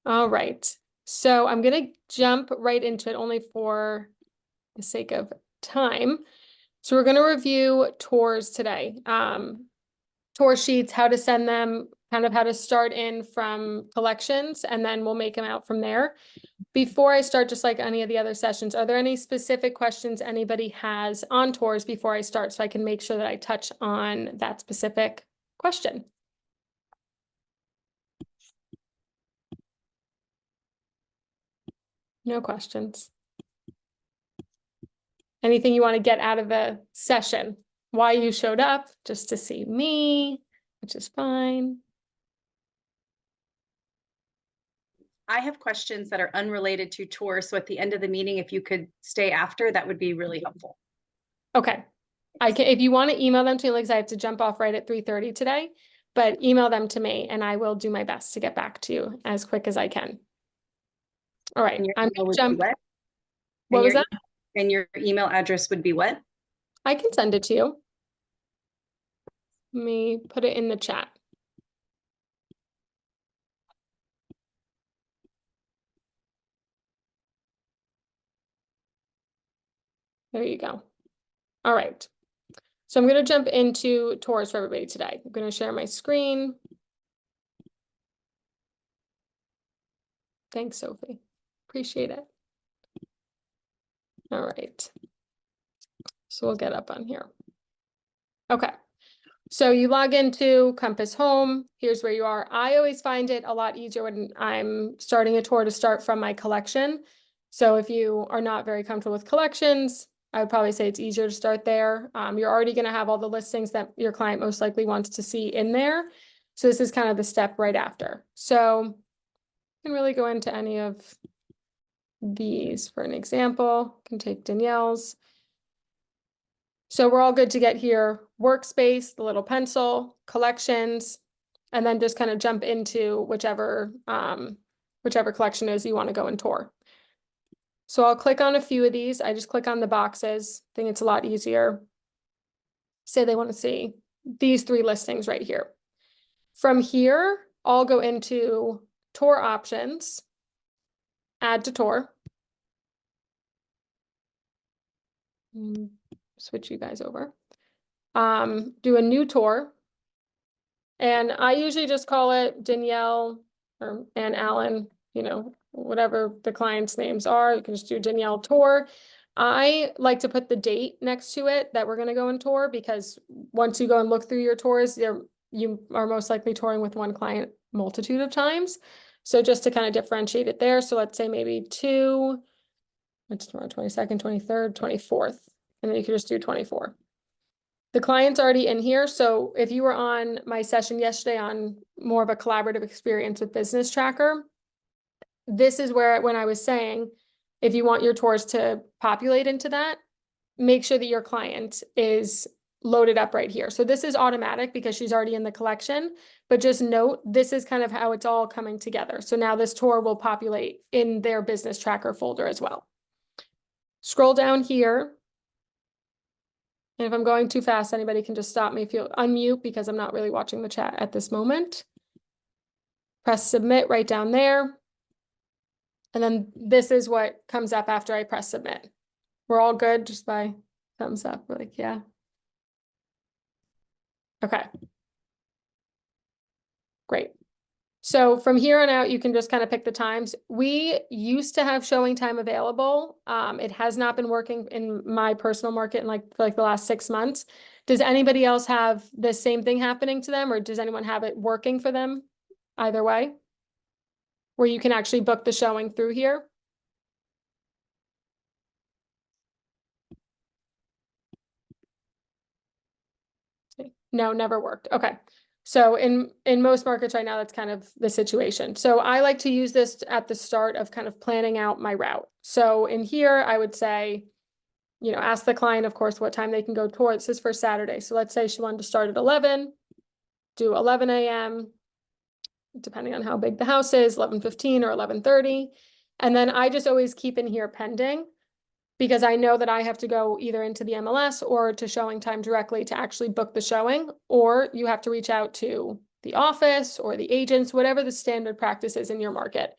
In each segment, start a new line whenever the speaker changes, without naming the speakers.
All right. So I'm going to jump right into it only for the sake of time. So we're going to review tours today. Tour sheets, how to send them, kind of how to start in from collections, and then we'll make them out from there. Before I start, just like any of the other sessions, are there any specific questions anybody has on tours before I start so I can make sure that I touch on that specific question? No questions. Anything you want to get out of the session? Why you showed up, just to see me, which is fine.
I have questions that are unrelated to tours. So at the end of the meeting, if you could stay after, that would be really helpful.
Okay. I can, if you want to email them to me, like I have to jump off right at 3:30 today, but email them to me and I will do my best to get back to you as quick as I can. All right. I'm going to jump. What was that?
And your email address would be what?
I can send it to you. Let me put it in the chat. There you go. All right. So I'm going to jump into tours for everybody today. I'm going to share my screen. Thanks, Sophie. Appreciate it. All right. So we'll get up on here. Okay. So you log into Compass Home. Here's where you are. I always find it a lot easier when I'm starting a tour to start from my collection. So if you are not very comfortable with collections, I would probably say it's easier to start there. You're already going to have all the listings that your client most likely wants to see in there. So this is kind of the step right after. So you can really go into any of these for an example. You can take Danielle's. So we're all good to get here. Workspace, the little pencil, collections, and then just kind of jump into whichever collection is you want to go and tour. So I'll click on a few of these. I just click on the boxes. I think it's a lot easier. Say they want to see these 3 listings right here. From here, I'll go into tour options, add to tour. Switch you guys over. Do a new tour. And I usually just call it Danielle and Alan, you know, whatever the client's names are. You can just do Danielle tour. I like to put the date next to it that we're going to go and tour, because once you go and look through your tours, you are most likely touring with one client multitude of times. So just to kind of differentiate it there. So let's say maybe what's tomorrow, 22nd, 23rd, 24th, and then you can just do 24. The client's already in here. So if you were on my session yesterday on more of a collaborative experience with Business Tracker, this is where, when I was saying, if you want your tours to populate into that, make sure that your client is loaded up right here. So this is automatic because she's already in the collection, but just note, this is kind of how it's all coming together. So now this tour will populate in their Business Tracker folder as well. Scroll down here. And if I'm going too fast, anybody can just stop me if you unmute, because I'm not really watching the chat at this moment. Press submit right down there. And then this is what comes up after I press submit. We're all good just by thumbs up. We're like, yeah. Okay. Great. So from here on out, you can just kind of pick the times. We used to have showing time available. It has not been working in my personal market in for the last 6 months. Does anybody else have the same thing happening to them, or does anyone have it working for them either way, where you can actually book the showing through here? No, never worked. Okay. So in most markets right now, that's kind of the situation. So I like to use this at the start of kind of planning out my route. So in here, I would say, you know, ask the client, of course, what time they can go tour. This is for Saturday. So let's say she wanted to start at 11, do 11 a.m., depending on how big the house is, 11:15 or 11:30. And then I just always keep in here pending, because I know that I have to go either into the MLS or to showing time directly to actually book the showing, or you have to reach out to the office or the agents, whatever the standard practice is in your market.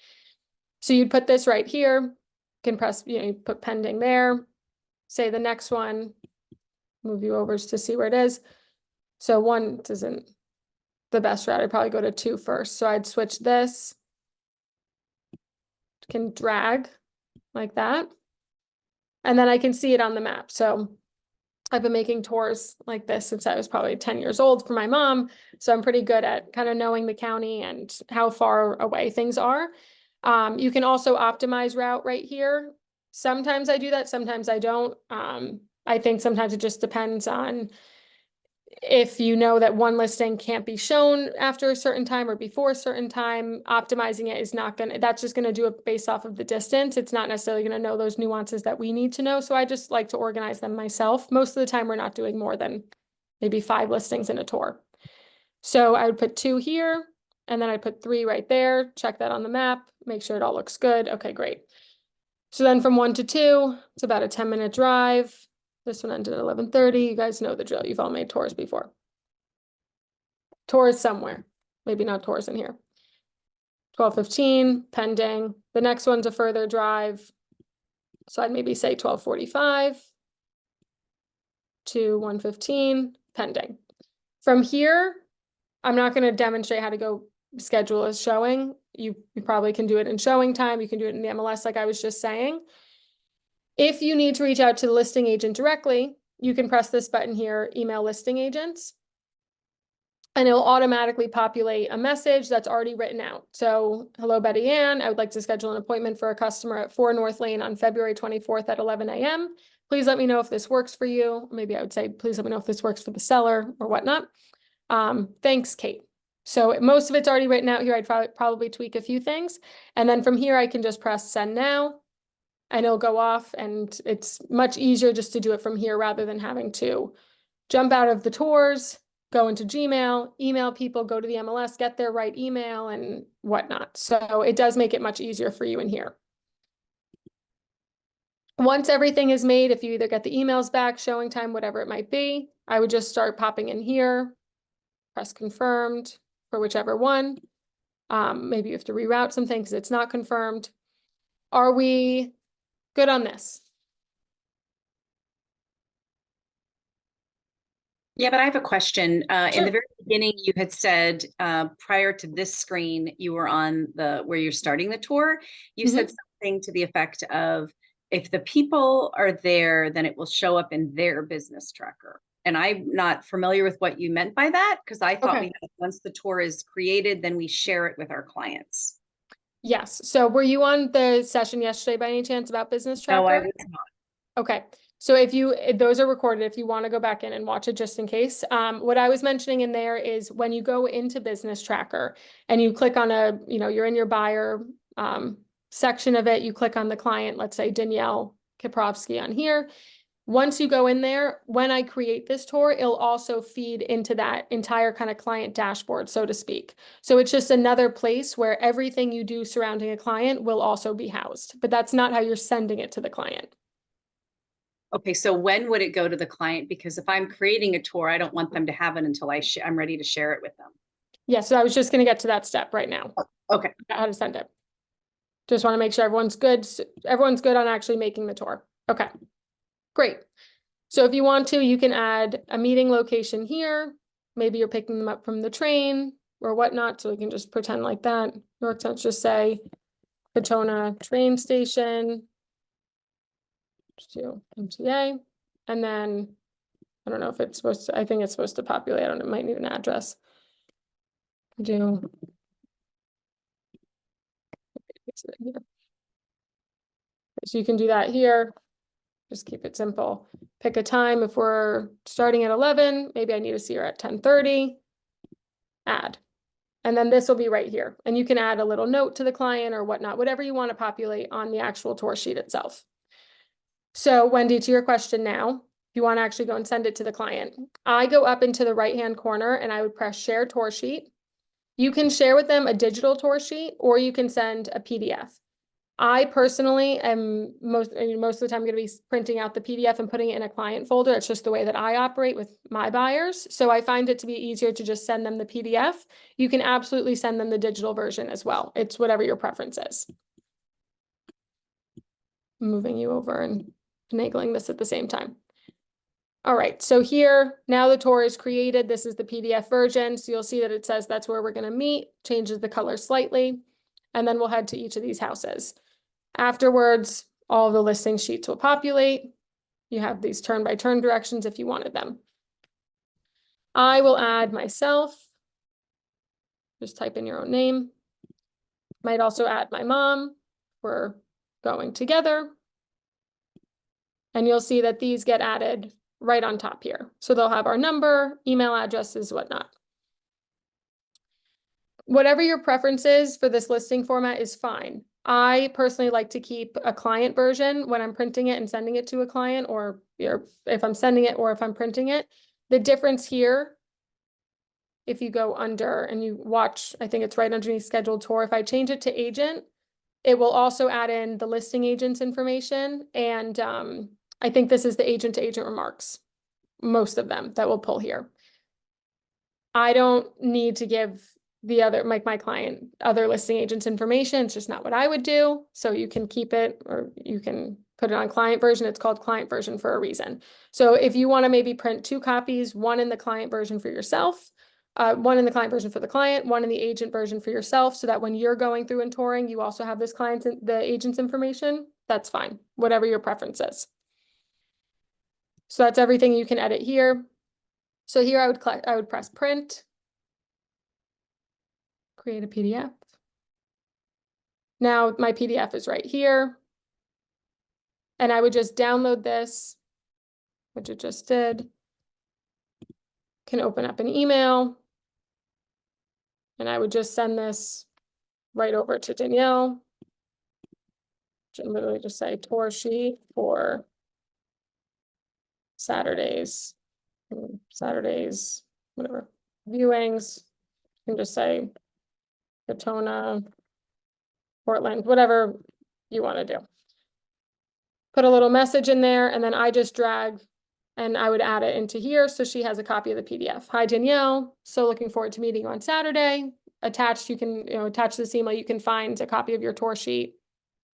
So you'd put this right here, can press, you put pending there, say the next one, move you over to see where it is. So 1 isn't the best route. I'd probably go to 2 first. So I'd switch this, can drag like that. And then I can see it on the map. So I've been making tours like this since I was probably 10 years old for my mom. So I'm pretty good at kind of knowing the county and how far away things are. You can also optimize route right here. Sometimes I do that, sometimes I don't. I think sometimes it just depends on if you know that one listing can't be shown after a certain time or before a certain time, optimizing it is not gonna, that's just gonna do it based off of the distance. It's not necessarily gonna know those nuances that we need to know. So I just like to organize them myself. Most of the time, we're not doing more than maybe 5 listings in a tour. So I would put 2 here, and then I put 3 right there, check that on the map, make sure it all looks good. Okay, great. So then from 1 to 2, it's about a 10-minute drive. This one ended at 11:30. You guys know the drill. You've all made tours before. Tours somewhere. Maybe not tours in here. 12:15, pending. The next one's a further drive. So I'd maybe say 12:45 to 1:15, pending. From here, I'm not going to demonstrate how to go schedule a showing. You probably can do it in showing time. You can do it in the MLS like I was just saying. If you need to reach out to the listing agent directly, you can press this button here, email listing agents, and it'll automatically populate a message that's already written out. So, hello, Betty Ann, I would like to schedule an appointment for a customer at 4 North Lane on February 24th at 11 a.m. Please let me know if this works for you. Maybe I would say, please let me know if this works for the seller or whatnot. Thanks, Kate. So most of it's already written out here. I'd probably tweak a few things. And then from here, I can just press send now. And it'll go off, and it's much easier just to do it from here rather than having to jump out of the tours, go into Gmail, email people, go to the MLS, get their right email and whatnot. So it does make it much easier for you in here. Once everything is made, if you either get the emails back, showing time, whatever it might be, I would just start popping in here, press confirmed for whichever one. Maybe you have to reroute something because it's not confirmed. Are we good on this?
Yeah, but I have a question. In
Sure.
the very beginning, you had said prior to this screen, you were on the where you're starting the tour. You said something to the effect of, if the people are there, then it will show up in their business tracker. And I'm not familiar with what you meant by that, because I thought
Okay.
once the tour is created, then we share it with our clients.
Yes. So were you on the session yesterday by any chance about business
No, I
tracker?
was not.
Okay. So if you, those are recorded, if you want to go back in and watch it just in case. What I was mentioning in there is when you go into business tracker and you click on a, you're in your buyer section of it, you click on the client, let's say Danielle Kaprovsky on here. Once you go in there, when I create this tour, it'll also feed into that entire kind of client dashboard, so to speak. So it's just another place where everything you do surrounding a client will also be housed, but that's not how you're sending it to the client.
Okay, so when would it go to the client? Because if I'm creating a tour, I don't want them to have it until I'm ready to share it with them.
Yeah, so I was just going to get to that step right now.
Okay.
How to send it. Just want to make sure everyone's good. Everyone's good on actually making the tour. Okay, great. So if you want to, you can add a meeting location here. Maybe you're picking them up from the train or whatnot. So we can just pretend like that. Let's just say Katona train station. Just do MTA. And then I don't know if it's supposed to, I think it's supposed to populate. I don't know, it might need an address. Do so you can do that here. Just keep it simple. Pick a time. If we're starting at 11, maybe I need to see her at 10:30. Add. And then this will be right here. And you can add a little note to the client or whatnot, whatever you want to populate on the actual tour sheet itself. So Wendy, to your question now, if you want to actually go and send it to the client, I go up into the right-hand corner and I would press share tour sheet. You can share with them a digital tour sheet or you can send a PDF. I personally am most of the time going to be printing out the PDF and putting it in a client folder. It's just the way that I operate with my buyers. So I find it to be easier to just send them the PDF. You can absolutely send them the digital version as well. It's whatever your preference is. Moving you over and finagling this at the same time. All right, so here, now the tour is created. This is the PDF version. So you'll see that it says that's where we're going to meet, changes the color slightly, and then we'll head to each of these houses. Afterwards, all the listing sheets will populate. You have these turn-by-turn directions if you wanted them. I will add myself. Just type in your own name. Might also add my mom. We're going together. And you'll see that these get added right on top here. So they'll have our number, email addresses, whatnot. Whatever your preference is for this listing format is fine. I personally like to keep a client version when I'm printing it and sending it to a client, or if I'm sending it or if I'm printing it. The difference here, if you go under and you watch, I think it's right underneath scheduled tour. If I change it to agent, it will also add in the listing agent's information. And I think this is the agent to agent remarks, most of them that will pull here. I don't need to give the other, my client, other listing agents information. It's just not what I would do. So you can keep it, or you can put it on client version. It's called client version for a reason. So if you want to maybe print 2 copies, one in the client version for yourself, one in the client version for the client, one in the agent version for yourself, so that when you're going through and touring, you also have this client's, the agent's information, that's fine, whatever your preference is. So that's everything you can edit here. So here I would press print, create a PDF. Now my PDF is right here. And I would just download this, which it just did. Can open up an email. And I would just send this right over to Danielle. And literally just say tour sheet for Saturdays, whatever, viewings. You can just say Katona, Portland, whatever you want to do. Put a little message in there, and then I just drag and I would add it into here. So she has a copy of the PDF. Hi, Danielle. So looking forward to meeting you on Saturday. Attached, you can, attach this email, you can find a copy of your tour sheet,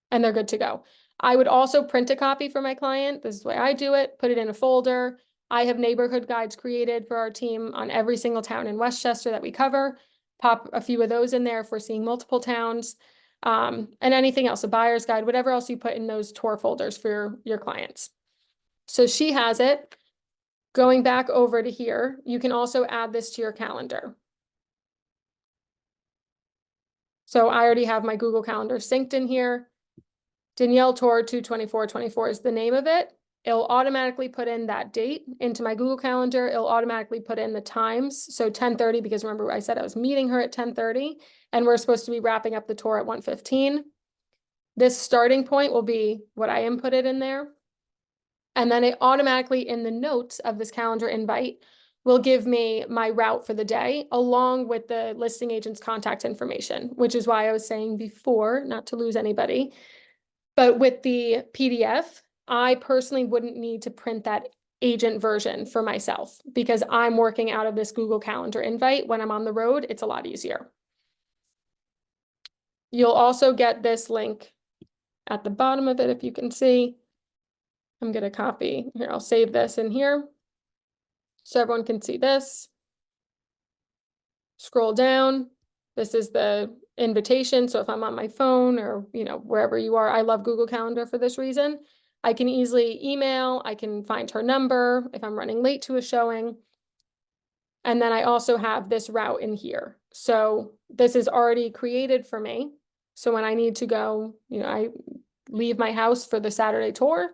and they're good to go. I would also print a copy for my client. This is the way I do it, put it in a folder. I have neighborhood guides created for our team on every single town in Westchester that we cover. Pop a few of those in there if we're seeing multiple towns. And anything else, a buyer's guide, whatever else you put in those tour folders for your clients. So she has it. Going back over to here, you can also add this to your calendar. So I already have my Google Calendar synced in here. Danielle Tour 2/24/24 is the name of it. It'll automatically put in that date into my Google Calendar. It'll automatically put in the times. So 10:30, because remember I said I was meeting her at 10:30 and we're supposed to be wrapping up the tour at 1:15. This starting point will be what I inputted in there. And then it automatically in the notes of this calendar invite will give me my route for the day along with the listing agent's contact information, which is why I was saying before, not to lose anybody. But with the PDF, I personally wouldn't need to print that agent version for myself because I'm working out of this Google Calendar invite. When I'm on the road, it's a lot easier. You'll also get this link at the bottom of it, if you can see. I'm going to copy here. I'll save this in here so everyone can see this. Scroll down. This is the invitation. So if I'm on my phone or, wherever you are, I love Google Calendar for this reason. I can easily email. I can find her number if I'm running late to a showing. And then I also have this route in here. So this is already created for me. So when I need to go, I leave my house for the Saturday tour,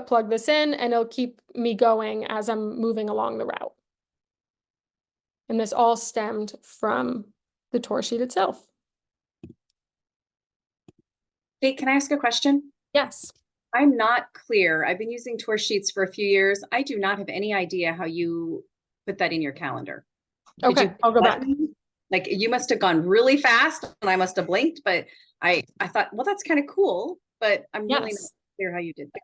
plug this in, and it'll keep me going as I'm moving along the route. And this all stemmed from the tour sheet itself.
Hey, can I ask a question?
Yes.
I'm not clear. I've been using tour sheets for a few years. I do not have any idea how you put that in your calendar.
Okay, I'll go back.
Like you must have gone really fast and I must have blinked, but I thought, well, that's kind of cool, but I'm really not
Yes.
clear how you did that.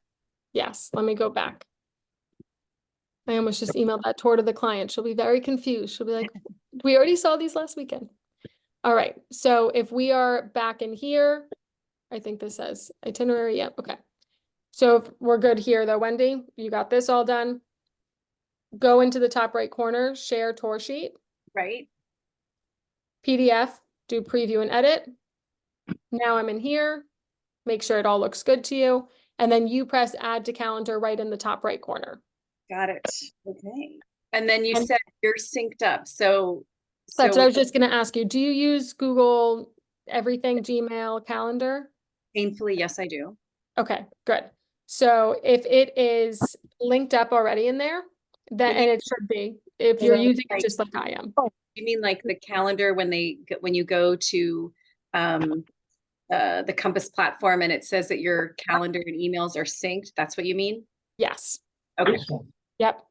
Yes, let me go back. I almost just emailed that tour to the client. She'll be very confused. She'll be like, we already saw these last weekend. All right, so if we are back in here, I think this says itinerary, yep, okay. So if we're good here though, Wendy, you got this all done. Go into the top right corner, share tour sheet,
Right?
PDF, do preview and edit. Now I'm in here, make sure it all looks good to you, and then you press add to calendar right in the top right corner.
Got it. Okay. And then you
And
said you're synced up. So,
that's what I
so
was just gonna ask you. Do you use Google Everything, Gmail, Calendar?
painfully, yes, I do.
Okay, good. So if it is linked up already in there, then,
When you,
and it should be, if
you
you're
mean
using it
like,
just like I am.
you mean like the calendar when you go to um, the Compass platform and it says that your calendar and emails are synced? That's what you mean?
Yes.
Okay.
Yep.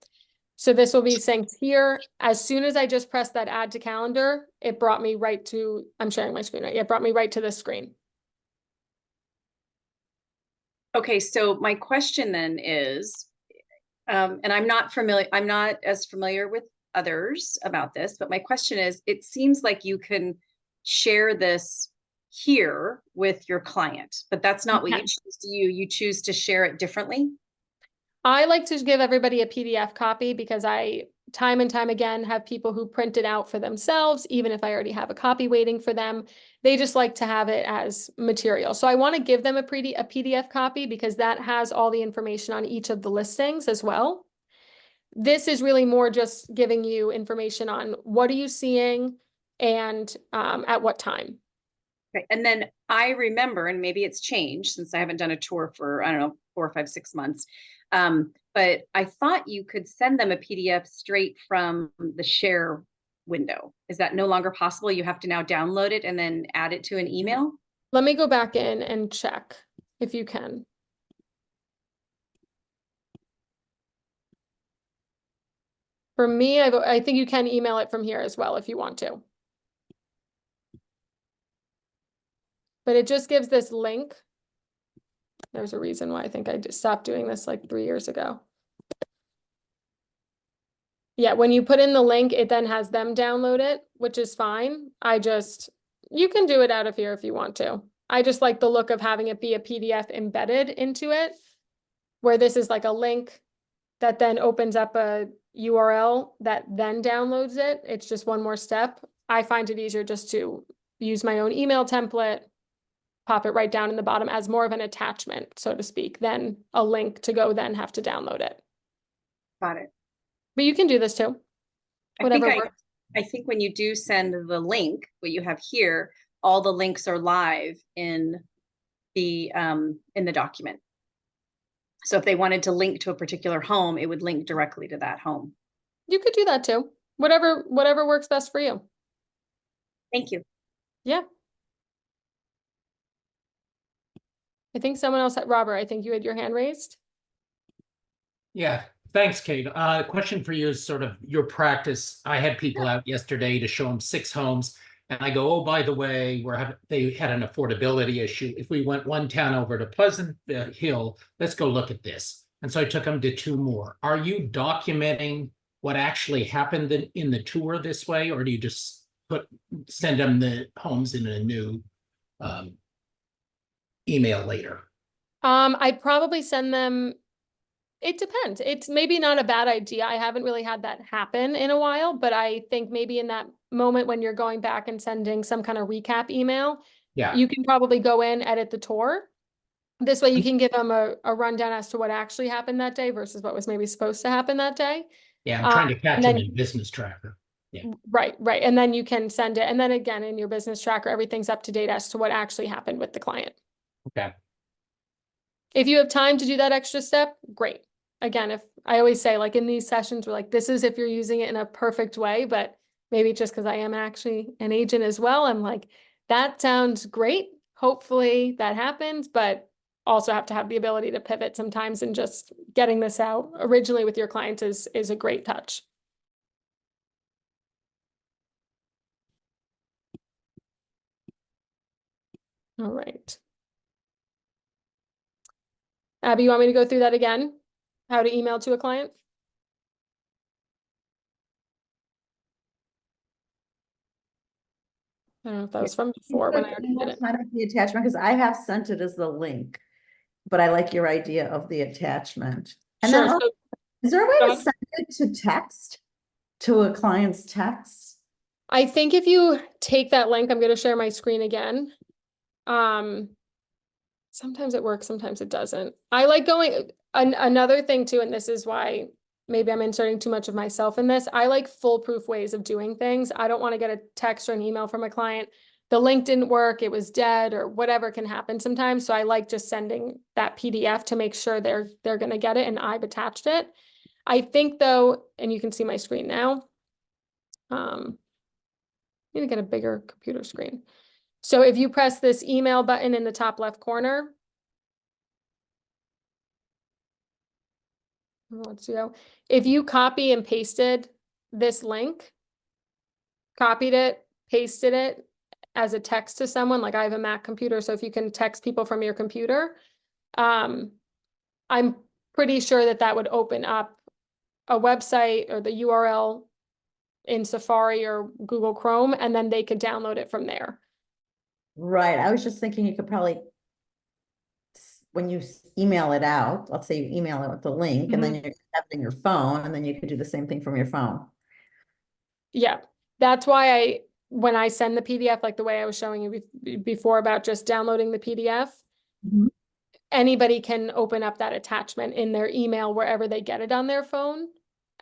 So this will be synced here. As soon as I just pressed that add to calendar, it brought me right to, I'm sharing my screen, right? It brought me right to this screen.
Okay. So my question then is, and I'm not as familiar with others about this, but my question is, it seems like you can share this here with your client, but that's not what you
Okay.
choose to do. You choose to share it differently.
I like to give everybody a PDF copy because I, time and time again, have people who print it out for themselves, even if I already have a copy waiting for them. They just like to have it as material. So I want to give them a PDF copy because that has all the information on each of the listings as well. This is really more just giving you information on what are you seeing and at what time.
Okay. And then I remember, and maybe it's changed since I haven't done a tour for, I don't know, 4 or 5, 6 months. But I thought you could send them a PDF straight from the share window. Is that no longer possible? You have to now download it and then add it to an email?
Let me go back in and check if you can. For me, I think you can email it from here as well if you want to. But it just gives this link. There's a reason why I think I just stopped doing this like 3 years ago. Yeah, when you put in the link, it then has them download it, which is fine. You can do it out of here if you want to. I just like the look of having it be a PDF embedded into it, where this is like a link that then opens up a URL that then downloads it. It's just one more step. I find it easier just to use my own email template, pop it right down in the bottom as more of an attachment, so to speak, than a link to go then have to download it.
Got it.
But you can do this too.
I think
Whatever
I,
works.
I think when you do send the link, what you have here, all the links are live in the document. So if they wanted to link to a particular home, it would link directly to that home.
You could do that too. Whatever works best for you.
Thank you.
Yeah. I think someone else had, Robert, I think you had your hand raised.
Yeah, thanks, Kate. Question for you is sort of your practice. I had people out yesterday to show them 6 homes, and I go, oh, by the way, they had an affordability issue. If we went one town over to Pleasant Hill, let's go look at this. And so I took them to 2 more. Are you documenting what actually happened in the tour this way, or do you just send them the homes in a new email later?
I'd probably send them. It depends. It's maybe not a bad idea. I haven't really had that happen in a while, but I think maybe in that moment when you're going back and sending some kind of recap email,
Yeah.
you can probably go in, edit the tour. This way you can give them a rundown as to what actually happened that day versus what was maybe supposed to happen that day.
Yeah, I'm trying to catch
and
them
then-
in business tracker. Yeah.
Right. And then you can send it. And then again, in your business tracker, everything's up to date as to what actually happened with the client.
Okay.
If you have time to do that extra step, great. Again, if I always say, like in these sessions, we're like, this is if you're using it in a perfect way, but maybe just because I am actually an agent as well, I'm like, that sounds great. Hopefully that happens, but also have to have the ability to pivot sometimes, and just getting this out originally with your clients is a great touch. All right. Abby, you want me to go through that again? How to email to a client? I don't know if that was from before when I already did it.
Kind of the attachment, because I have sent it as the link, but I like your idea of the attachment. And
Sure.
then,
So,
is there a way
go
to
ahead.
send it to text, to a client's text?
I think if you take that link, I'm going to share my screen again. Sometimes it works, sometimes it doesn't. I like going, another thing too, and this is why maybe I'm inserting too much of myself in this. I like foolproof ways of doing things. I don't want to get a text or an email from a client. The link didn't work, it was dead, or whatever can happen sometimes. So I like just sending that PDF to make sure they're going to get it, and I've attached it. I think though, and you can see my screen now. Need to get a bigger computer screen. So if you press this email button in the top left corner, let's go. If you copy and pasted this link, copied it, pasted it as a text to someone, like I have a Mac computer, so if you can text people from your computer, I'm pretty sure that that would open up a website or the URL in Safari or Google Chrome, and then they could download it from there.
Right, I was just thinking you could probably, when you email it out, let's say you email it with the link, and then you have it in your phone, and then you could do the same thing from your phone.
Yeah, that's why when I send the PDF, like the way I was showing you before about just downloading the PDF, anybody can open up that attachment in their email wherever they get it on their phone,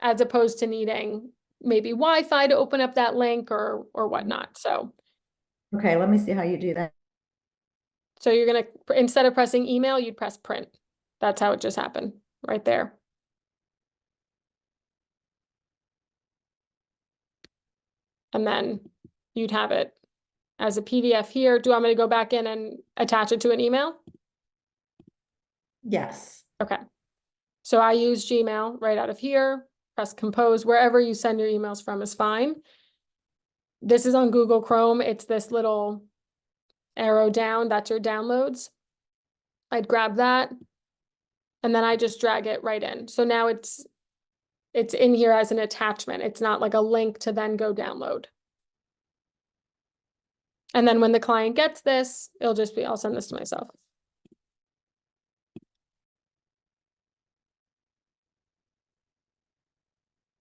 as opposed to needing maybe Wi-Fi to open up that link or whatnot. So
Okay, let me see how you do that.
you're gonna, instead of pressing email, you'd press print. That's how it just happened right there. And then you'd have it as a PDF here. Do you want me to go back in and attach it to an email?
Yes.
Okay. So I use Gmail right out of here, press compose, wherever you send your emails from is fine. This is on Google Chrome. It's this little arrow down, that's your downloads. I'd grab that and then I just drag it right in. So now it's in here as an attachment. It's not like a link to then go download. And then when the client gets this, it'll just be, I'll send this to myself.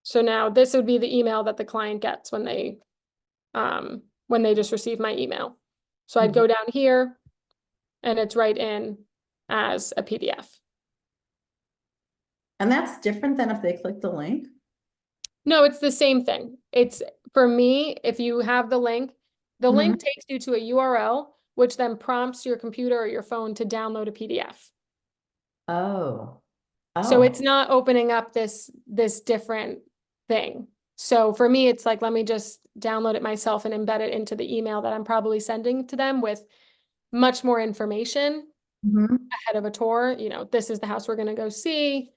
So now this would be the email that the client gets when they just receive my email. So I'd go down here and it's right in as a PDF.
And that's different than if they click the link?
No, it's the same thing. It's, for me, if you have the link takes you to a URL, which then prompts your computer or your phone to download a PDF.
Oh.
So it's
Oh.
not opening up this different thing. So for me, it's like, let me just download it myself and embed it into the email that I'm probably sending to them with much more information ahead of a tour. You know, this is the house we're going to go see.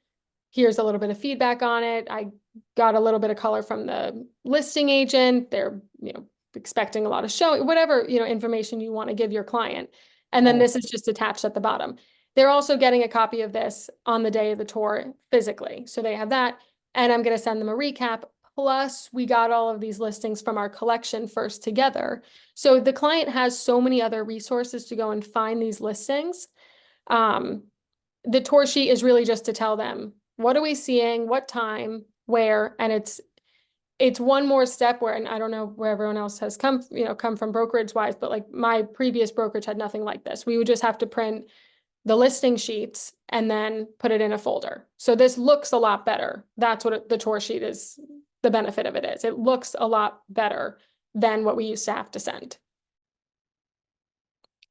Here's a little bit of feedback on it. I got a little bit of color from the listing agent. They're, you know, expecting a lot of showing, whatever, you know, information you want to give your client. And then this is just attached at the bottom. They're also getting a copy of this on the day of the tour physically. So they have that, and I'm going to send them a recap. Plus, we got all of these listings from our collection first together. So the client has so many other resources to go and find these listings. The tour sheet is really just to tell them, what are we seeing, what time, where, and it's one more step where, and I don't know where everyone else has come from brokerage wise, but like my previous brokerage had nothing like this. We would just have to print the listing sheets and then put it in a folder. So this looks a lot better. That's what the tour sheet is. The benefit of it is it looks a lot better than what we used to have to send.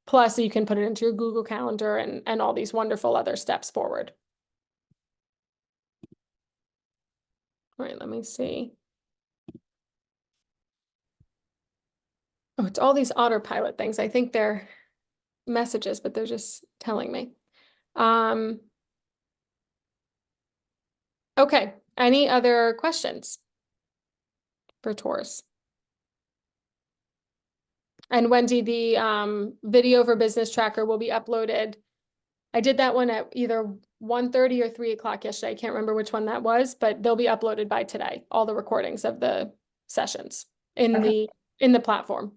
Plus you can put it into your Google Calendar and all these wonderful other steps forward. All right, let me see. Oh, it's all these autopilot things. I think they're messages, but they're just telling me. Okay, any other questions for tours? And Wendy, the video for business tracker will be uploaded. I did that one at either 1:30 or 3 o'clock yesterday. I can't remember which one that was, but they'll be uploaded by today, all the recordings of the sessions in the platform.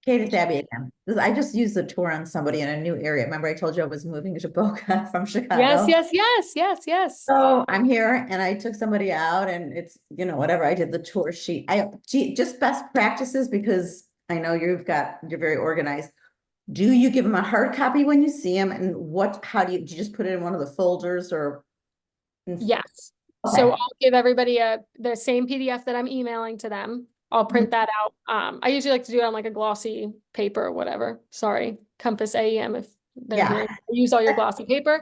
Kate, it's Abby again. I just used the tour on somebody in a new area. Remember I told you I was moving to Boca from Chicago?
Yes.
So I'm here and I took somebody out and it's, you know, whatever, I did the tour sheet. Just best practices, because I know you're very organized. Do you give them a hard copy when you see them, and how do you just put it in one of the folders or?
Yes.
Okay.
So I'll give everybody the same PDF that I'm emailing to them. I'll print that out. I usually like to do it on like a glossy paper or whatever. Sorry, Compass AEM, if they're
Yeah.
hearing, use all your glossy paper.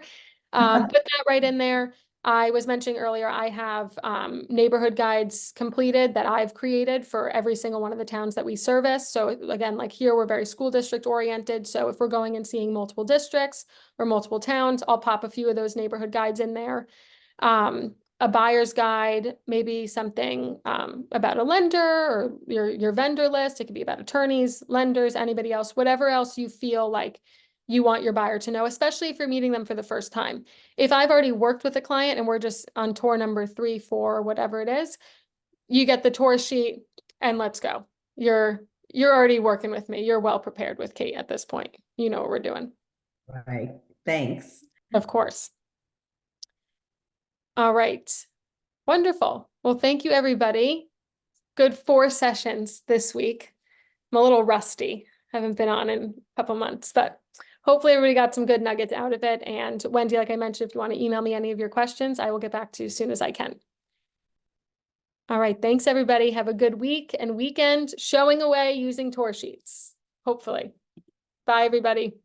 Put that right in there. I was mentioning earlier, I have neighborhood guides completed that I've created for every single one of the towns that we service. So again, like here, we're very school district oriented. So if we're going and seeing multiple districts or multiple towns, I'll pop a few of those neighborhood guides in there. A buyer's guide, maybe something about a lender or your vendor list. It could be about attorneys, lenders, anybody else, whatever else you feel like you want your buyer to know, especially if you're meeting them for the first time. If I've already worked with a client and we're just on tour number 3, 4, whatever it is, you get the tour sheet and let's go. You're already working with me. You're well prepared with Kate at this point. You know what we're doing.
Right. Thanks.
Of course. All right. Wonderful. Well, thank you, everybody. Good 4 sessions this week. I'm a little rusty. Haven't been on in a couple months, but hopefully everybody got some good nuggets out of it. And Wendy, like I mentioned, if you want to email me any of your questions, I will get back to you as soon as I can. All right. Thanks, everybody. Have a good week and weekend showing away using tour sheets. Hopefully. Bye, everybody.